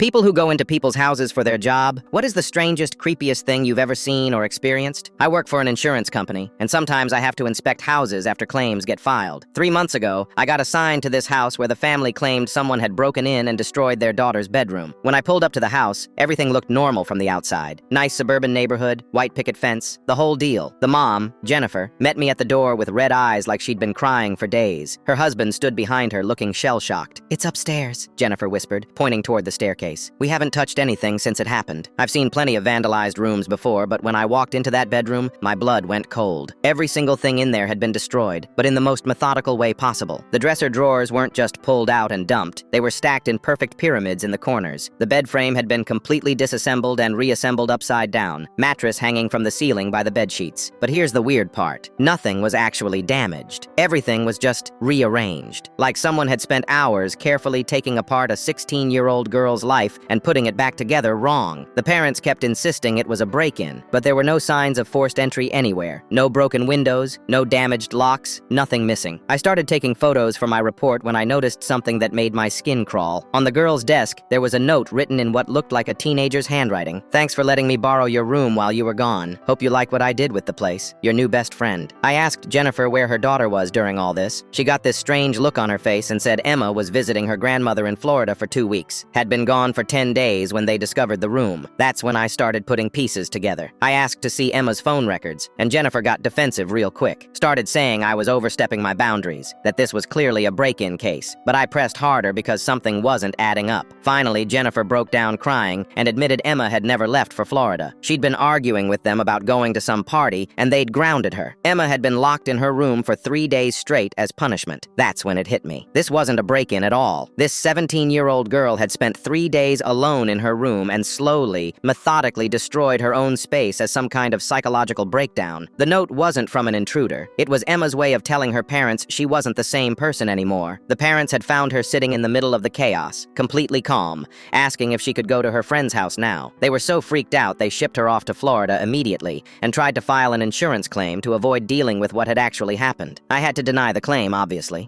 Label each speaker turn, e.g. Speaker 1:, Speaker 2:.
Speaker 1: People who go into people's houses for their job, what is the strangest, creepiest thing you've ever seen or experienced? I work for an insurance company, and sometimes I have to inspect houses after claims get filed. 3 months ago, I got assigned to this house where the family claimed someone had broken in and destroyed their daughter's bedroom. When I pulled up to the house, everything looked normal from the outside. Nice suburban neighborhood, white picket fence, the whole deal. The mom, Jennifer, met me at the door with red eyes like she'd been crying for days. Her husband stood behind her looking shell-shocked. "It's upstairs," Jennifer whispered, pointing toward the staircase. "We haven't touched anything since it happened. I've seen plenty of vandalized rooms before, but when I walked into that bedroom, my blood went cold. Every single thing in there had been destroyed, but in the most methodical way possible. The dresser drawers weren't just pulled out and dumped. They were stacked in perfect pyramids in the corners. The bed frame had been completely disassembled and reassembled upside down. Mattress hanging from the ceiling by the bed sheets. But here's the weird part. Nothing was actually damaged. Everything was just rearranged. Like someone had spent hours carefully taking apart a 16-year-old girl's life and putting it back together wrong. The parents kept insisting it was a break-in, but there were no signs of forced entry anywhere. No broken windows, no damaged locks, nothing missing. I started taking photos for my report when I noticed something that made my skin crawl. On the girl's desk, there was a note written in what looked like a teenager's handwriting. "Thanks for letting me borrow your room while you were gone. Hope you like what I did with the place. Your new best friend." I asked Jennifer where her daughter was during all this. She got this strange look on her face and said Emma was visiting her grandmother in Florida for 2 weeks. Had been gone for 10 days when they discovered the room. That's when I started putting pieces together. I asked to see Emma's phone records, and Jennifer got defensive real quick. Started saying I was overstepping my boundaries, that this was clearly a break-in case. But I pressed harder because something wasn't adding up. Finally, Jennifer broke down crying and admitted Emma had never left for Florida. She'd been arguing with them about going to some party, and they'd grounded her. Emma had been locked in her room for 3 days straight as punishment. That's when it hit me. This wasn't a break-in at all. This 17-year-old girl had spent 3 days alone in her room and slowly, methodically destroyed her own space as some kind of psychological breakdown. The note wasn't from an intruder. It was Emma's way of telling her parents she wasn't the same person anymore. The parents had found her sitting in the middle of the chaos, completely calm, asking if she could go to her friend's house now. They were so freaked out they shipped her off to Florida immediately and tried to file an insurance claim to avoid dealing with what had actually happened. I had to deny the claim, obviously.